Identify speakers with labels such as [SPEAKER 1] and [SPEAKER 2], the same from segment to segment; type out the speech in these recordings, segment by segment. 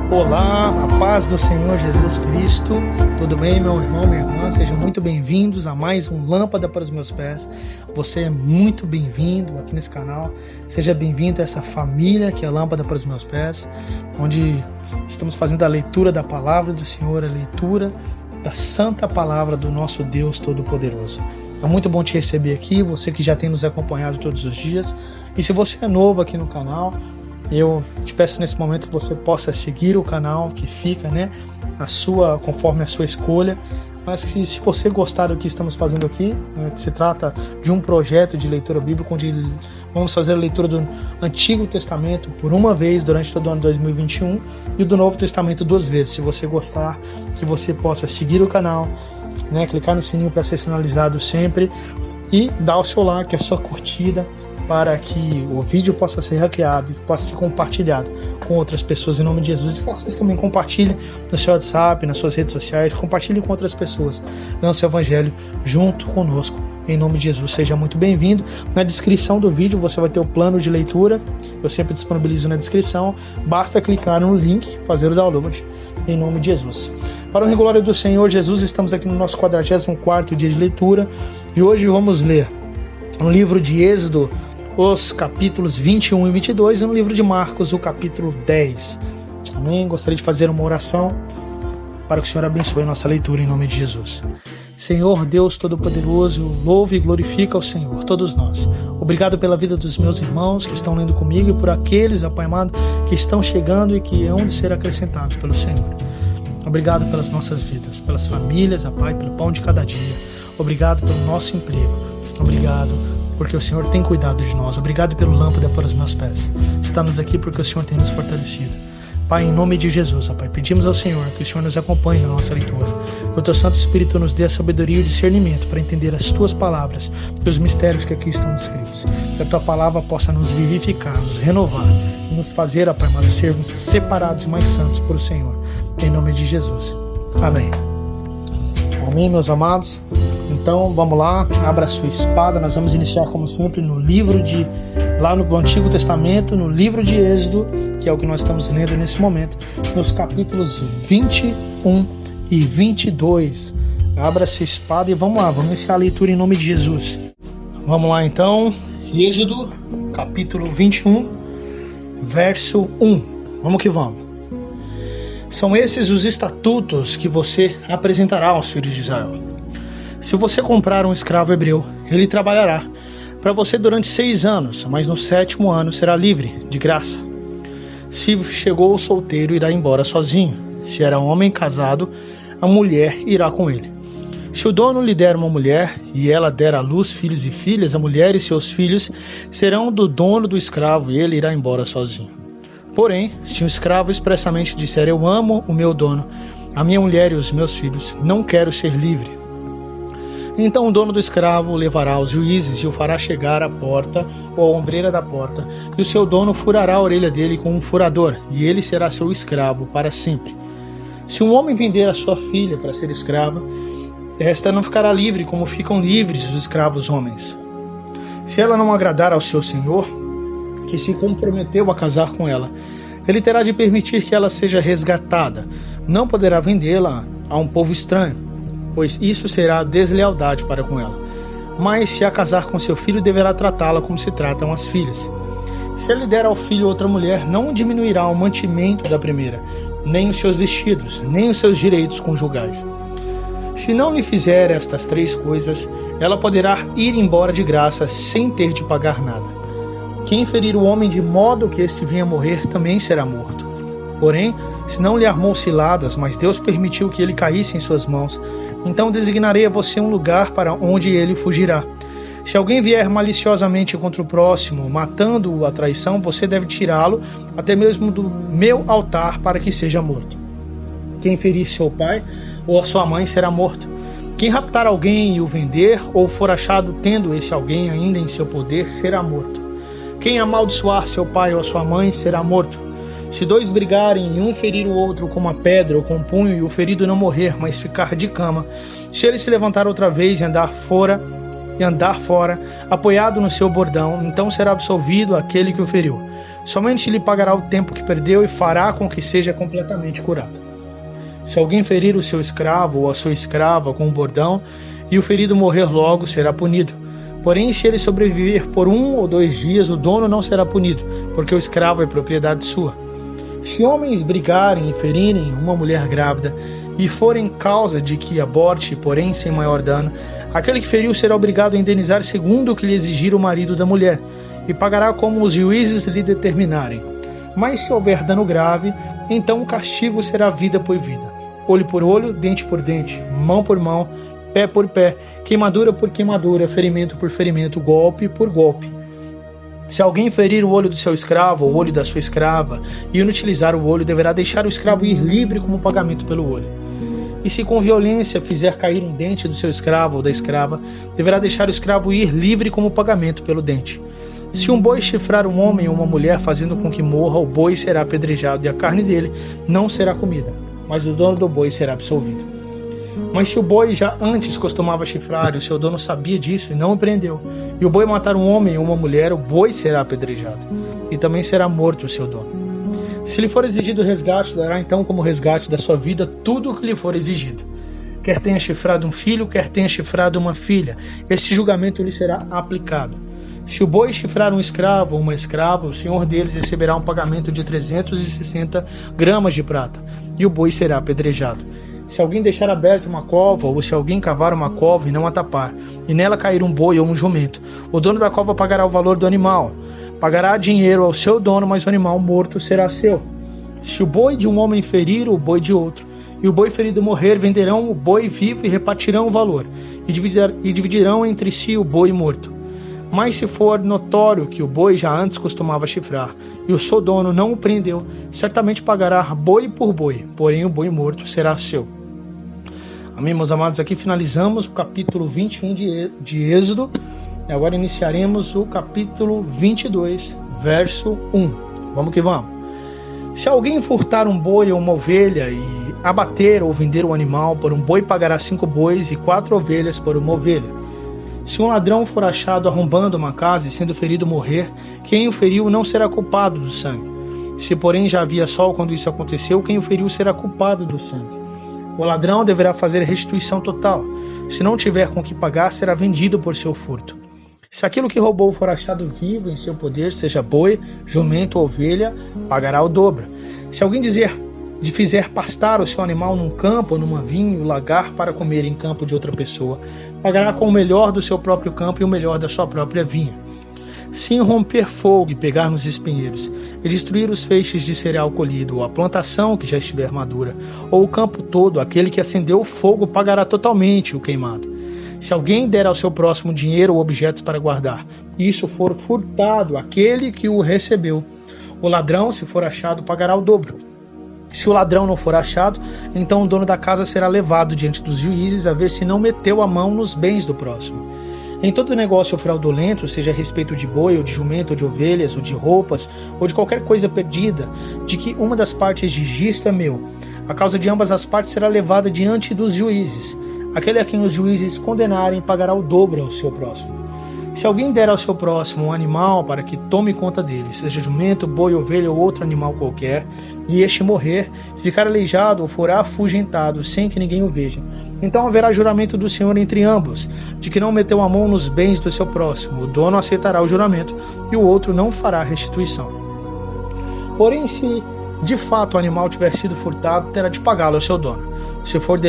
[SPEAKER 1] Olá, a paz do Senhor Jesus Cristo. Tudo bem, meu irmão, minha irmã? Sejam muito bem-vindos a mais um Lâmpada para os Meus Pés. Você é muito bem-vindo aqui nesse canal. Seja bem-vindo a essa família que é Lâmpada para os Meus Pés, onde estamos fazendo a leitura da Palavra do Senhor, a leitura da Santa Palavra do nosso Deus Todo-Poderoso. É muito bom te receber aqui, você que já tem nos acompanhado todos os dias. E se você é novo aqui no canal, eu te peço nesse momento que você possa seguir o canal, que fica, conforme a sua escolha. Mas que se você gostar do que estamos fazendo aqui, se trata de um projeto de leitura bíblica, onde vamos fazer a leitura do Antigo Testamento por uma vez durante todo o ano 2021 e do Novo Testamento 2 vezes. Se você gostar, que você possa seguir o canal, clicar no sininho para ser sinalizado sempre e dar o seu like, a sua curtida, para que o vídeo possa ser hackeado e possa ser compartilhado com outras pessoas em nome de Jesus. E faça isso também, compartilhe no seu WhatsApp, nas suas redes sociais, compartilhe com outras pessoas o seu evangelho junto conosco, em nome de Jesus. Seja muito bem-vindo. Na descrição do vídeo você vai ter o plano de leitura, eu sempre disponibilizo na descrição, basta clicar no link, fazer o download, em nome de Jesus. Para a glória do Senhor Jesus, estamos aqui no nosso 44º dia de leitura e hoje vamos ler no livro de Êxodo, os capítulos 21 e 22 e no livro de Marcos, o capítulo 10. Amém? Gostaria de fazer uma oração para que o Senhor abençoe a nossa leitura em nome de Jesus. Senhor Deus Todo-Poderoso, eu louvo e glorifico ao Senhor, todos nós. Obrigado pela vida dos meus irmãos que estão lendo comigo e por aqueles, Pai amado, que estão chegando e que hão de ser acrescentados pelo Senhor. Obrigado pelas nossas vidas, pelas famílias, Pai, pelo pão de cada dia. Obrigado pelo nosso emprego. Obrigado porque o Senhor tem cuidado de nós. Obrigado pelo Lâmpada para os meus pés. Estamos aqui porque o Senhor tem nos fortalecido. Pai, em nome de Jesus, Pai, pedimos ao Senhor que o Senhor nos acompanhe na nossa leitura. Que o Teu Santo Espírito nos dê a sabedoria e o discernimento para entender as Tuas palavras e os mistérios que aqui estão descritos. Que a Tua palavra possa nos vivificar, nos renovar e nos fazer, Pai amado, sermos separados e mais santos por o Senhor. Em nome de Jesus. Amém. Amém, meus amados. Então vamos lá, abra a sua espada. Nós vamos iniciar como sempre no livro lá no Antigo Testamento, no livro de Êxodo, que é o que nós estamos lendo nesse momento, nos capítulos 21 e 22. Abra a sua espada e vamos lá, vamos iniciar a leitura em nome de Jesus. Vamos lá então, Êxodo capítulo 21, verso 1. Vamos que vamos. São esses os estatutos que você apresentará aos filhos de Israel. Se você comprar um escravo hebreu, ele trabalhará para você durante 6 anos, mas no 7º ano será livre, de graça. Se chegou solteiro, irá embora sozinho. Se era homem casado, a mulher irá com ele. Se o dono lhe der uma mulher, e ela der à luz filhos e filhas, a mulher e seus filhos serão do dono do escravo, e ele irá embora sozinho. Porém, se o escravo expressamente disser: eu amo o meu dono, a minha mulher e os meus filhos, não quero ser livre, então o dono do escravo o levará aos juízes e o fará chegar à porta ou à ombreira da porta, e o seu dono furará a orelha dele com um furador, e ele será seu escravo para sempre. Se um homem vender a sua filha para ser escrava, esta não ficará livre como ficam livres os escravos homens. Se ela não agradar ao seu senhor, que se comprometeu a casar com ela, ele terá de permitir que ela seja resgatada. Não poderá vendê-la a um povo estranho, pois isso será deslealdade para com ela. Mas se a casar com seu filho, deverá tratá-la como se tratam as filhas. Se ele der ao filho outra mulher, não diminuirá o mantimento da primeira, nem os seus vestidos, nem os seus direitos conjugais. Se não lhe fizer estas 3 coisas, ela poderá ir embora de graça sem ter de pagar nada. Quem ferir o homem de modo que este venha morrer, também será morto. Porém, se não lhe armou ciladas, mas Deus permitiu que ele caísse em suas mãos, então designarei a você um lugar para onde ele fugirá. Se alguém vier maliciosamente contra o próximo, matando-o à traição, você deve tirá-lo até mesmo do meu altar para que seja morto. Quem ferir seu pai ou a sua mãe será morto. Quem raptar alguém e o vender, ou for achado tendo esse alguém ainda em seu poder, será morto. Quem amaldiçoar seu pai ou a sua mãe será morto. Se dois brigarem e um ferir o outro com uma pedra ou com um punho e o ferido não morrer, mas ficar de cama, se ele se levantar outra vez e andar fora, apoiado no seu bordão, então será absolvido aquele que o feriu. Somente lhe pagará o tempo que perdeu e fará com que seja completamente curado. Se alguém ferir o seu escravo ou a sua escrava com um bordão e o ferido morrer logo, será punido. Porém, se ele sobreviver por 1 ou 2 dias, o dono não será punido, porque o escravo é propriedade sua. Se homens brigarem e ferirem uma mulher grávida e forem causa de que aborte, porém sem maior dano, aquele que feriu será obrigado a indenizar segundo o que lhe exigir o marido da mulher, e pagará como os juízes lhe determinarem. Mas se houver dano grave, então o castigo será vida por vida, olho por olho, dente por dente, mão por mão, pé por pé, queimadura por queimadura, ferimento por ferimento, golpe por golpe. Se alguém ferir o olho do seu escravo ou o olho da sua escrava e inutilizar o olho, deverá deixar o escravo ir livre como pagamento pelo olho. E se com violência fizer cair um dente do seu escravo ou da escrava, deverá deixar o escravo ir livre como pagamento pelo dente. Se um boi chifrar um homem ou uma mulher fazendo com que morra, o boi será apedrejado e a carne dele não será comida, mas o dono do boi será absolvido. Mas se o boi já antes costumava chifrar e o seu dono sabia disso e não o prendeu, e o boi matar um homem ou uma mulher, o boi será apedrejado, e também será morto o seu dono. Se lhe for exigido resgate, dará então como resgate da sua vida tudo o que lhe for exigido. Quer tenha chifrado um filho, quer tenha chifrado uma filha, esse julgamento lhe será aplicado. Se o boi chifrar um escravo ou uma escrava, o senhor deles receberá um pagamento de 360 gramas de prata, e o boi será apedrejado. Se alguém deixar aberta uma cova, ou se alguém cavar uma cova e não a tapar, e nela cair um boi ou um jumento, o dono da cova pagará o valor do animal. Pagará dinheiro ao seu dono, mas o animal morto será seu. Se o boi de um homem ferir o boi de outro, e o boi ferido morrer, venderão o boi vivo e repartirão o valor, e dividirão entre si o boi morto. Mas se for notório que o boi já antes costumava chifrar, e o seu dono não o prendeu, certamente pagará boi por boi, porém o boi morto será seu. Amém, meus amados? Aqui finalizamos o capítulo 21 de Êxodo. E agora iniciaremos o capítulo 22, verso 1. Vamos que vamos. Se alguém furtar um boi ou uma ovelha e abater ou vender o animal, por um boi pagará 5 bois e 4 ovelhas por uma ovelha. Se um ladrão for achado arrombando uma casa e sendo ferido morrer, quem o feriu não será culpado do sangue. Se porém já havia sol quando isso aconteceu, quem o feriu será culpado do sangue. O ladrão deverá fazer restituição total. Se não tiver com que pagar, será vendido por seu furto. Se aquilo que roubou for achado vivo em seu poder, seja boi, jumento ou ovelha, pagará o dobro. Se alguém fizer pastar o seu animal num campo ou numa vinha e o largar para comer em campo de outra pessoa, pagará com o melhor do seu próprio campo e o melhor da sua própria vinha. Se romper fogo e pegar nos espinheiros, e destruir os feixes de cereal colhido, ou a plantação que já estiver madura, ou o campo todo, aquele que acendeu o fogo pagará totalmente o queimado. Se alguém der ao seu próximo dinheiro ou objetos para guardar, e isso for furtado àquele que o recebeu, o ladrão, se for achado, pagará o dobro. Se o ladrão não for achado, então o dono da casa será levado diante dos juízes a ver se não meteu a mão nos bens do próximo. Em todo negócio fraudulento, seja a respeito de boi, ou de jumento, ou de ovelhas, ou de roupas, ou de qualquer coisa perdida, de que uma das partes diz isto é meu, a causa de ambas as partes será levada diante dos juízes. Aquele a quem os juízes condenarem pagará o dobro ao seu próximo. Se alguém der ao seu próximo um animal para que tome conta dele, seja jumento, boi, ovelha ou outro animal qualquer, e este morrer, ficar aleijado ou for afugentado sem que ninguém o veja, então haverá juramento do Senhor entre ambos, de que não meteu a mão nos bens do seu próximo. O dono aceitará o juramento e o outro não fará restituição. Porém, se de fato o animal tiver sido furtado, terá de pagá-lo ao seu dono. Se for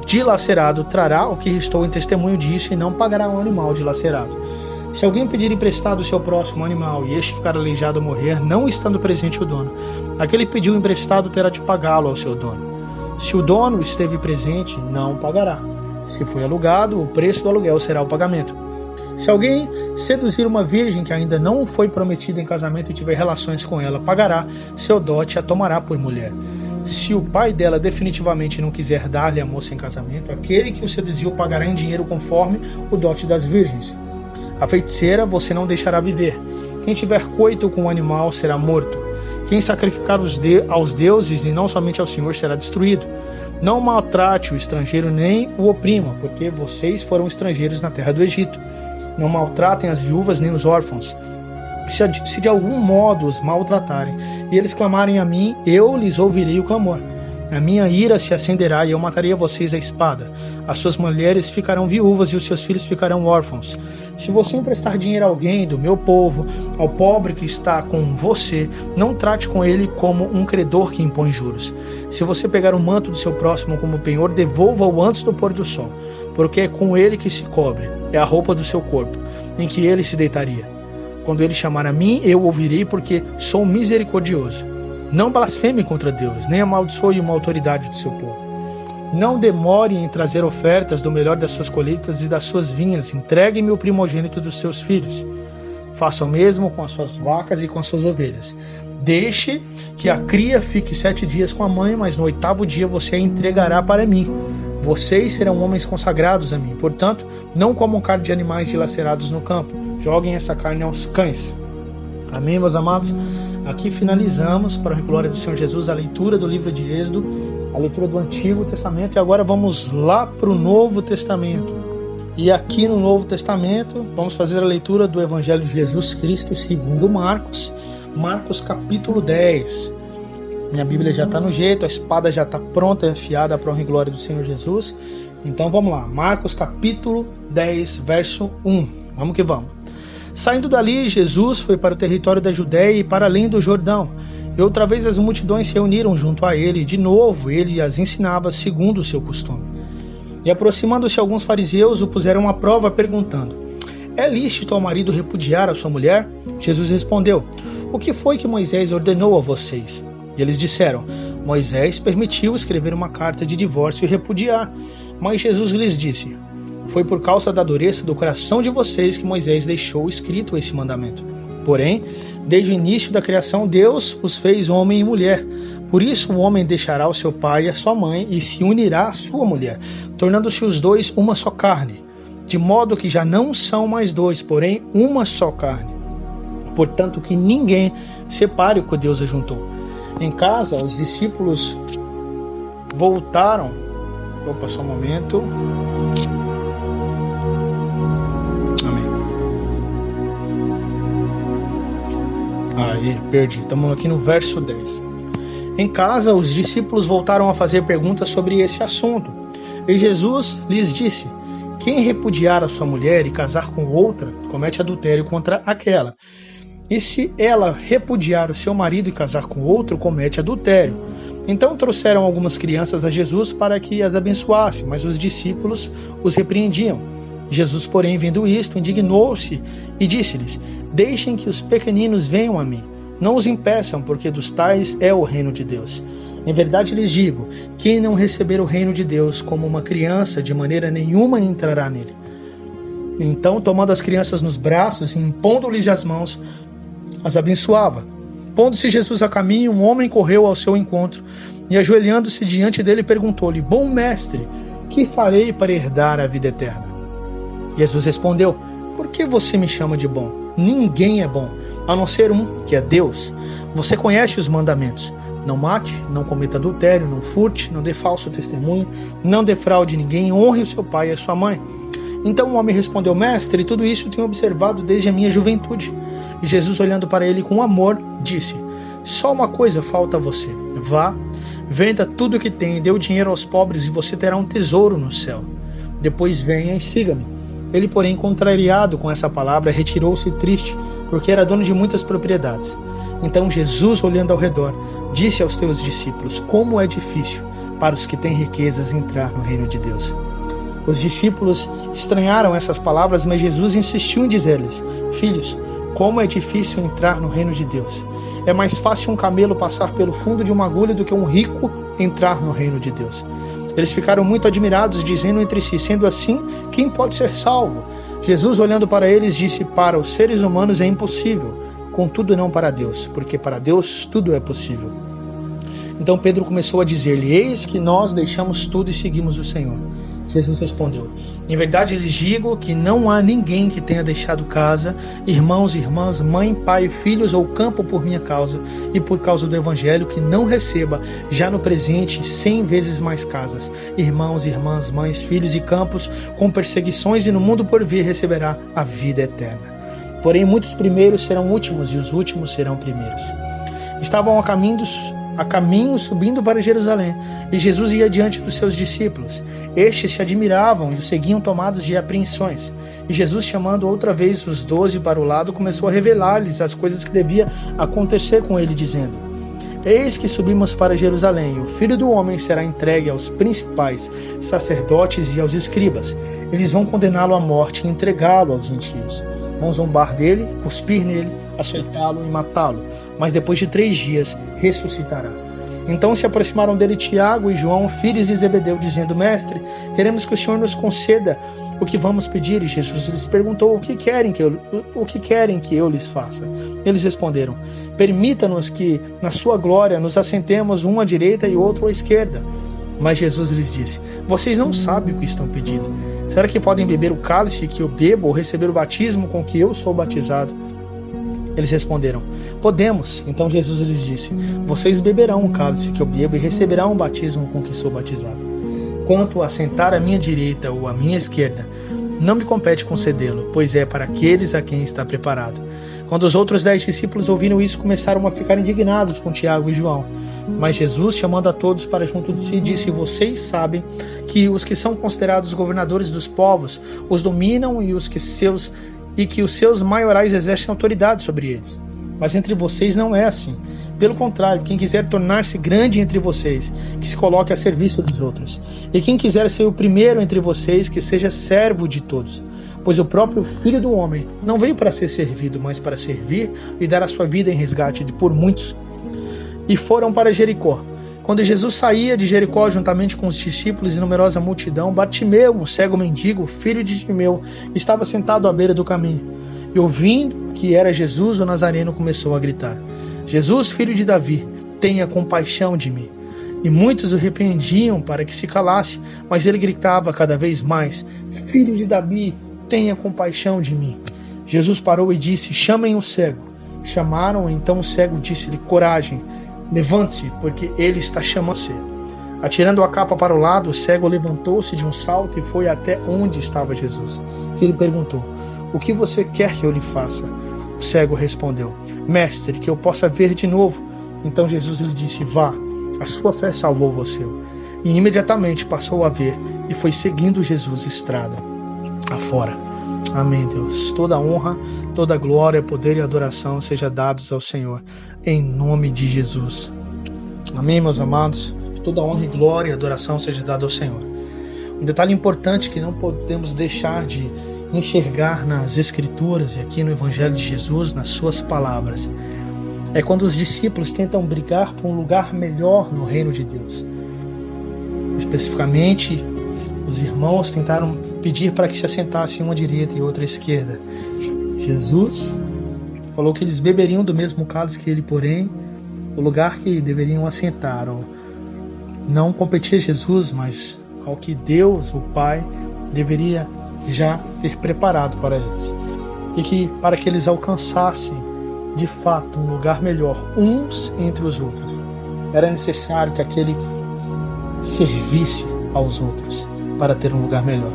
[SPEAKER 1] dilacerado, trará o que restou em testemunho disso e não pagará o animal dilacerado. Se alguém pedir emprestado o seu próximo animal e este ficar aleijado ou morrer, não estando presente o dono, aquele que pediu emprestado terá de pagá-lo ao seu dono. Se o dono esteve presente, não pagará. Se foi alugado, o preço do aluguel será o pagamento. Se alguém seduzir uma virgem que ainda não foi prometida em casamento e tiver relações com ela, pagará seu dote e a tomará por mulher. Se o pai dela definitivamente não quiser dar-lhe a moça em casamento, aquele que o seduziu pagará em dinheiro conforme o dote das virgens. A feiticeira você não deixará viver. Quem tiver coito com o animal será morto. Quem sacrificar aos deuses e não somente ao Senhor será destruído. Não maltrate o estrangeiro nem o oprima, porque vocês foram estrangeiros na terra do Egito. Não maltratem as viúvas nem os órfãos. Se de algum modo os maltratarem e eles clamarem a mim, eu lhes ouvirei o clamor. A minha ira se acenderá e eu matarei a vocês a espada. As suas mulheres ficarão viúvas e os seus filhos ficarão órfãos. Se você emprestar dinheiro a alguém do meu povo, ao pobre que está com você, não trate com ele como um credor que impõe juros. Se você pegar o manto do seu próximo como penhor, devolva-o antes do pôr do sol, porque é com ele que se cobre, é a roupa do seu corpo, em que ele se deitaria. Quando ele chamar a mim, eu ouvirei, porque sou misericordioso. Não blasfeme contra Deus, nem amaldiçoe uma autoridade do seu povo. Não demore em trazer ofertas do melhor das suas colheitas e das suas vinhas. Entregue-me o primogênito dos seus filhos. Faça o mesmo com as suas vacas e com as suas ovelhas. Deixe que a cria fique 7 dias com a mãe, mas no 8º dia você a entregará para mim. Vocês serão homens consagrados a mim. Portanto, não comam carne de animais dilacerados no campo. Joguem essa carne aos cães. Amém, meus amados? Aqui finalizamos, para a glória do Senhor Jesus, a leitura do livro de Êxodo, a leitura do Antigo Testamento, e agora vamos lá para o Novo Testamento. E aqui no Novo Testamento, vamos fazer a leitura do Evangelho de Jesus Cristo segundo Marcos, Marcos capítulo 10. Minha Bíblia já está no jeito, a espada já está pronta e afiada para a glória do Senhor Jesus. Então vamos lá, Marcos capítulo 10, verso 1. Vamos que vamos. Saindo dali, Jesus foi para o território da Judéia e para além do Jordão. E outra vez as multidões se reuniram junto a ele, e de novo ele as ensinava segundo o seu costume. E aproximando-se alguns fariseus, o puseram à prova, perguntando: é lícito ao marido repudiar a sua mulher? Jesus respondeu: o que foi que Moisés ordenou a vocês? E eles disseram: Moisés permitiu escrever uma carta de divórcio e repudiar. Mas Jesus lhes disse: foi por causa da dureza do coração de vocês que Moisés deixou escrito esse mandamento. Porém, desde o início da criação, Deus os fez homem e mulher. Por isso o homem deixará o seu pai e a sua mãe e se unirá à sua mulher, tornando-se os dois uma só carne. De modo que já não são mais dois, porém uma só carne. Portanto, que ninguém separe o que Deus ajuntou. Em casa, os discípulos voltaram. Opa, só um momento. Aí, perdi. Estamos aqui no verso 10. Em casa, os discípulos voltaram a fazer perguntas sobre esse assunto. E Jesus lhes disse: quem repudiar a sua mulher e casar com outra, comete adultério contra aquela. E se ela repudiar o seu marido e casar com outro, comete adultério. Então trouxeram algumas crianças a Jesus para que as abençoasse, mas os discípulos os repreendiam. Jesus, porém, vendo isto, indignou-se e disse-lhes: deixem que os pequeninos venham a mim. Não os impeçam, porque dos tais é o reino de Deus. Em verdade lhes digo, quem não receber o reino de Deus como uma criança, de maneira nenhuma entrará nele. Então, tomando as crianças nos braços e impondo-lhes as mãos, as abençoava. Pondo-se Jesus a caminho, um homem correu ao seu encontro e, ajoelhando-se diante dele, perguntou-lhe: bom mestre, que farei para herdar a vida eterna? Jesus respondeu: por que você me chama de bom? Ninguém é bom, a não ser um, que é Deus. Você conhece os mandamentos: não mate, não cometa adultério, não furte, não dê falso testemunho, não defraude ninguém, honre o seu pai e a sua mãe. Então o homem respondeu: mestre, tudo isso tenho observado desde a minha juventude. E Jesus, olhando para ele com amor, disse: só uma coisa falta a você. Vá, venda tudo o que tem, dê o dinheiro aos pobres e você terá um tesouro no céu. Depois venha e siga-me. Ele, porém, contrariado com essa palavra, retirou-se triste, porque era dono de muitas propriedades. Então Jesus, olhando ao redor, disse aos seus discípulos: como é difícil para os que têm riquezas entrar no reino de Deus. Os discípulos estranharam essas palavras, mas Jesus insistiu em dizer-lhes: filhos, como é difícil entrar no reino de Deus. É mais fácil um camelo passar pelo fundo de uma agulha do que um rico entrar no reino de Deus. Eles ficaram muito admirados, dizendo entre si: sendo assim, quem pode ser salvo? Jesus, olhando para eles, disse: para os seres humanos é impossível, contudo não para Deus, porque para Deus tudo é possível. Então Pedro começou a dizer-lhe: eis que nós deixamos tudo e seguimos o Senhor. Jesus respondeu: em verdade lhes digo que não há ninguém que tenha deixado casa, irmãos e irmãs, mãe, pai, filhos ou campo por minha causa e por causa do Evangelho, que não receba já no presente 100 vezes mais casas, irmãos, irmãs, mães, filhos e campos, com perseguições, e no mundo por vir receberá a vida eterna. Porém muitos primeiros serão últimos e os últimos serão primeiros. Estavam a caminho subindo para Jerusalém, e Jesus ia diante dos seus discípulos. Estes se admiravam e o seguiam tomados de apreensões. E Jesus, chamando outra vez os 12 para o lado, começou a revelar-lhes as coisas que devia acontecer com ele, dizendo: eis que subimos para Jerusalém, e o Filho do Homem será entregue aos principais sacerdotes e aos escribas. Eles vão condená-lo à morte e entregá-lo aos gentios. Vão zombar dele, cuspir nele, açoitá-lo e matá-lo, mas depois de 3 dias ressuscitará. Então se aproximaram dele Tiago e João, filhos de Zebedeu, dizendo: mestre, queremos que o Senhor nos conceda o que vamos pedir. E Jesus lhes perguntou: o que querem que eu lhes faça? Eles responderam: permita-nos que na sua glória nos assentemos um à direita e outro à esquerda. Mas Jesus lhes disse: vocês não sabem o que estão pedindo. Será que podem beber o cálice que eu bebo ou receber o batismo com que eu sou batizado? Eles responderam: podemos. Então Jesus lhes disse: vocês beberão o cálice que eu bebo e receberão o batismo com que sou batizado. Quanto a sentar à minha direita ou à minha esquerda, não me compete concedê-lo, pois é para aqueles a quem está preparado. Quando os outros 10 discípulos ouviram isso, começaram a ficar indignados com Tiago e João. Mas Jesus, chamando a todos para junto de si, disse: vocês sabem que os que são considerados governadores dos povos os dominam e que os seus maiorais exercem autoridade sobre eles. Mas entre vocês não é assim. Pelo contrário, quem quiser tornar-se grande entre vocês, que se coloque a serviço dos outros. E quem quiser ser o primeiro entre vocês, que seja servo de todos. Pois o próprio Filho do Homem não veio para ser servido, mas para servir e dar a sua vida em resgate por muitos. E foram para Jericó. Quando Jesus saía de Jericó juntamente com os discípulos e numerosa multidão, Bartimeu, um cego mendigo, filho de Timeu, estava sentado à beira do caminho. E ouvindo que era Jesus, o Nazareno começou a gritar: Jesus, filho de Davi, tenha compaixão de mim. E muitos o repreendiam para que se calasse, mas ele gritava cada vez mais: Filho de Davi, tenha compaixão de mim. Jesus parou e disse: chamem o cego. Chamaram, então o cego disse-lhe: coragem, levante-se, porque ele está chamando você. Atirando a capa para o lado, o cego levantou-se de um salto e foi até onde estava Jesus, que lhe perguntou: o que você quer que eu lhe faça? O cego respondeu: mestre, que eu possa ver de novo. Então Jesus lhe disse: vá, a sua fé salvou você. E imediatamente passou a ver e foi seguindo Jesus estrada afora. Amém, Deus. Toda honra, toda glória, poder e adoração seja dados ao Senhor, em nome de Jesus. Amém, meus amados. Toda honra e glória e adoração seja dada ao Senhor. Um detalhe importante que não podemos deixar de enxergar nas Escrituras e aqui no Evangelho de Jesus, nas suas palavras, é quando os discípulos tentam brigar por um lugar melhor no reino de Deus. Especificamente, os irmãos tentaram pedir para que se assentassem uma à direita e outra à esquerda. Jesus falou que eles beberiam do mesmo cálice que ele, porém, o lugar que deveriam assentar não competia a Jesus, mas ao que Deus, o Pai, deveria já ter preparado para eles. E que para que eles alcançassem de fato um lugar melhor uns entre os outros, era necessário que aquele servisse aos outros para ter um lugar melhor.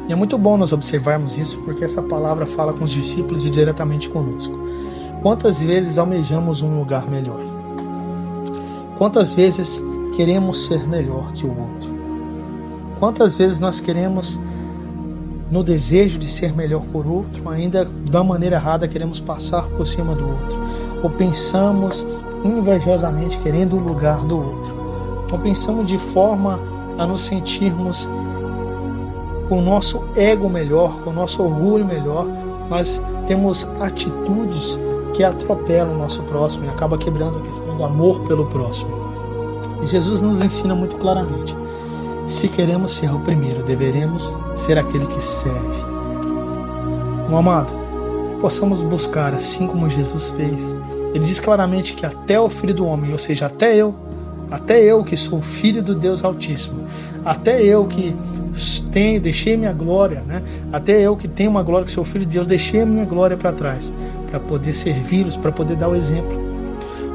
[SPEAKER 1] E é muito bom nós observarmos isso, porque essa palavra fala com os discípulos e diretamente conosco. Quantas vezes almejamos um lugar melhor? Quantas vezes queremos ser melhor que o outro? Quantas vezes nós queremos, no desejo de ser melhor por outro, ainda da maneira errada queremos passar por cima do outro? Ou pensamos invejosamente querendo o lugar do outro? Ou pensamos de forma a nos sentirmos com o nosso ego melhor, com o nosso orgulho melhor? Nós temos atitudes que atropelam o nosso próximo e acaba quebrando a questão do amor pelo próximo. E Jesus nos ensina muito claramente: se queremos ser o primeiro, deveremos ser aquele que serve. Meu amado, possamos buscar assim como Jesus fez. Ele diz claramente que até o Filho do Homem, ou seja, até eu que sou filho do Deus Altíssimo, até eu que deixei minha glória, né? Até eu que tenho uma glória, que sou filho de Deus, deixei a minha glória para trás, para poder servi-los, para poder dar o exemplo.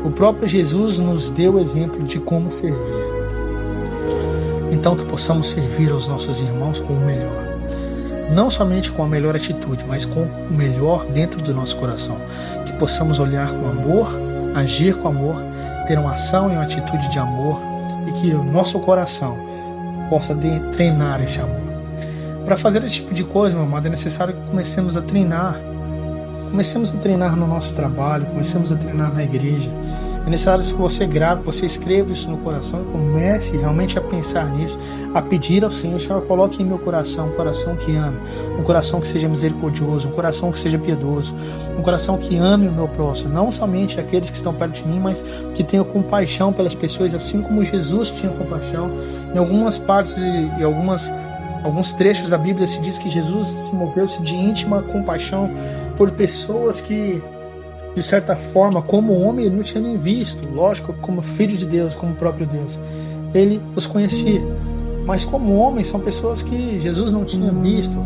[SPEAKER 1] O próprio Jesus nos deu o exemplo de como servir. Então que possamos servir aos nossos irmãos com o melhor. Não somente com a melhor atitude, mas com o melhor dentro do nosso coração. Que possamos olhar com amor, agir com amor, ter uma ação e uma atitude de amor, e que o nosso coração possa treinar esse amor. Para fazer esse tipo de coisa, meu amado, é necessário que comecemos a treinar. Comecemos a treinar no nosso trabalho, comecemos a treinar na igreja. É necessário que você grave, você escreva isso no coração e comece realmente a pensar nisso, a pedir ao Senhor: Senhor, coloque em meu coração um coração que ame, um coração que seja misericordioso, um coração que seja piedoso, um coração que ame o meu próximo, não somente aqueles que estão perto de mim, mas que tenha compaixão pelas pessoas, assim como Jesus tinha compaixão. Em algumas partes e alguns trechos da Bíblia se diz que Jesus se moveu-se de íntima compaixão por pessoas que, de certa forma, como homem, ele não tinha nem visto. Lógico, como filho de Deus, como próprio Deus, ele os conhecia. Mas como homem, são pessoas que Jesus não tinha visto,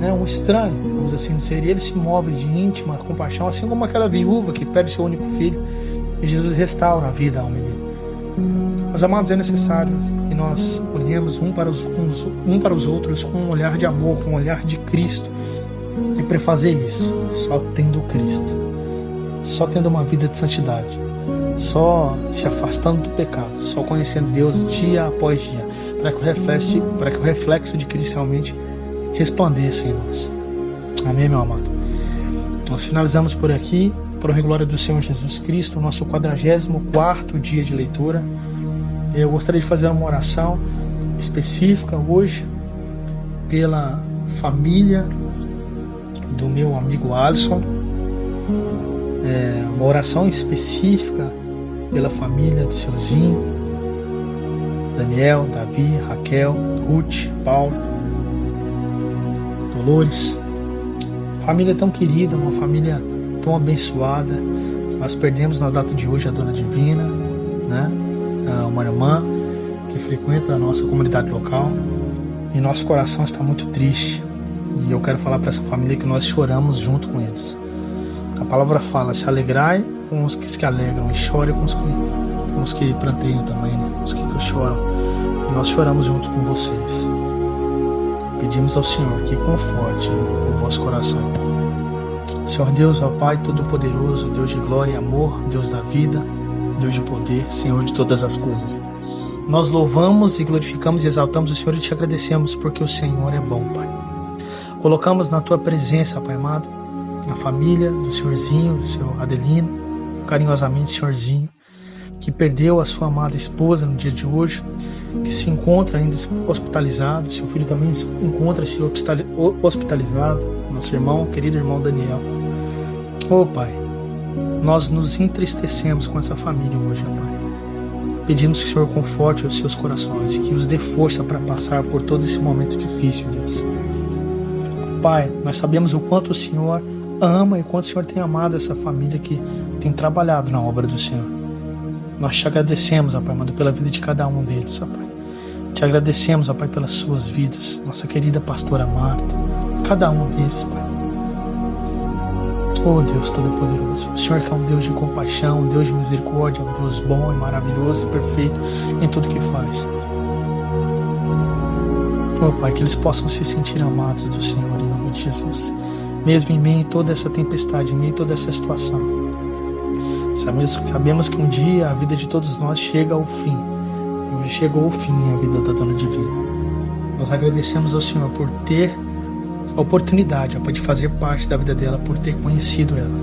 [SPEAKER 1] né? Um estranho, vamos assim dizer. E ele se move de íntima compaixão, assim como aquela viúva que perde seu único filho, e Jesus restaura a vida ao menino. Meus amados, é necessário que nós olhemos um para os outros com um olhar de amor, com um olhar de Cristo. E para fazer isso, só tendo Cristo, só tendo uma vida de santidade, só se afastando do pecado, só conhecendo Deus dia após dia, para que o reflexo de Cristo realmente resplandeça em nós. Amém, meu amado? Nós finalizamos por aqui, para a glória do Senhor Jesus Cristo, o nosso 44º dia de leitura. Eu gostaria de fazer uma oração específica hoje pela família do meu amigo Alisson, uma oração específica pela família do Seuzinho, Daniel, Davi, Raquel, Ruth, Paulo, Dolores. Família tão querida, uma família tão abençoada. Nós perdemos na data de hoje a Dona Divina, né? Uma irmã que frequenta a nossa comunidade local, e nosso coração está muito triste. E eu quero falar para essa família que nós choramos junto com eles. A palavra fala: se alegrai com os que se alegram, e chore com os que planteiam também, né? Os que choram. E nós choramos junto com vocês. Pedimos ao Senhor que conforte o vosso coração. Senhor Deus, ó Pai Todo-Poderoso, Deus de glória e amor, Deus da vida, Deus de poder, Senhor de todas as coisas. Nós louvamos e glorificamos e exaltamos o Senhor e te agradecemos porque o Senhor é bom, Pai. Colocamos na tua presença, Pai amado, a família do Senhorzinho, do seu Adelino, carinhosamente Senhorzinho, que perdeu a sua amada esposa no dia de hoje, que se encontra ainda hospitalizado. Seu filho também encontra-se hospitalizado, nosso irmão, querido irmão Daniel. Oh Pai, nós nos entristecemos com essa família hoje, Pai. Pedimos que o Senhor conforte os seus corações e que os dê força para passar por todo esse momento difícil, Deus. Pai, nós sabemos o quanto o Senhor ama e quanto o Senhor tem amado essa família que tem trabalhado na obra do Senhor. Nós te agradecemos, ó Pai amado, pela vida de cada um deles, ó Pai. Te agradecemos, ó Pai, pelas suas vidas, nossa querida pastora Marta, cada um deles, Pai. Oh Deus Todo-Poderoso, o Senhor que é um Deus de compaixão, um Deus de misericórdia, um Deus bom e maravilhoso e perfeito em tudo que faz. Oh Pai, que eles possam se sentir amados do Senhor em nome de Jesus, mesmo em meio a toda essa tempestade, em meio a toda essa situação. Sabemos que um dia a vida de todos nós chega ao fim. Hoje chegou ao fim a vida da Dona Divina. Nós agradecemos ao Senhor por ter a oportunidade, ó Pai, de fazer parte da vida dela, por ter conhecido ela.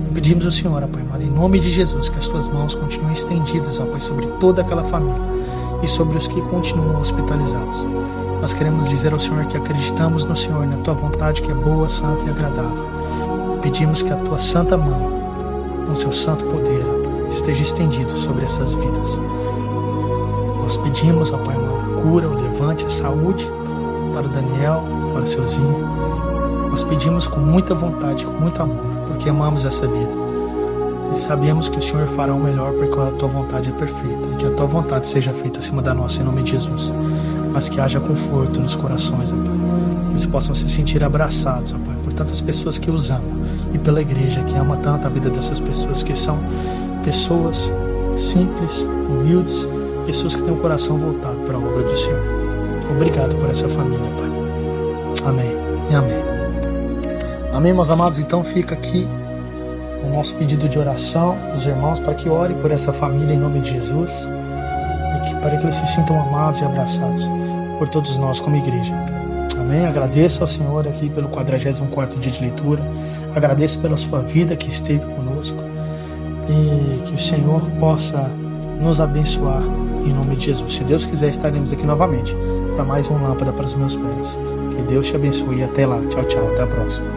[SPEAKER 1] E pedimos ao Senhor, ó Pai amado, em nome de Jesus, que as tuas mãos continuem estendidas, ó Pai, sobre toda aquela família e sobre os que continuam hospitalizados. Nós queremos dizer ao Senhor que acreditamos no Senhor, na tua vontade que é boa, santa e agradável. Pedimos que a tua santa mão, com seu santo poder, ó Pai, esteja estendido sobre essas vidas. Nós pedimos, ó Pai amado, a cura, o levante, a saúde para o Daniel, para o Seuzinho, Nós pedimos com muita vontade, com muito amor, porque amamos essa vida. E sabemos que o Senhor fará o melhor, porque a Tua vontade é perfeita. E que a Tua vontade seja feita acima da nossa, em nome de Jesus. Mas que haja conforto nos corações, ó Pai. Que eles possam se sentir abraçados, ó Pai, por tantas pessoas que os amam. E pela igreja, que ama tanto a vida dessas pessoas, que são pessoas simples, humildes, pessoas que têm o coração voltado para a obra do Senhor. Obrigado por essa família, Pai. Amém e amém. Amém, meus amados? Então fica aqui o nosso pedido de oração dos irmãos para que orem por essa família em nome de Jesus e para que eles se sintam amados e abraçados por todos nós como igreja. Amém? Agradeço ao Senhor aqui pelo 44º dia de leitura. Agradeço pela sua vida que esteve conosco e que o Senhor possa nos abençoar em nome de Jesus. Se Deus quiser, estaremos aqui novamente para mais um Lâmpada para os meus pés. Que Deus te abençoe e até lá. Tchau, tchau. Até a próxima.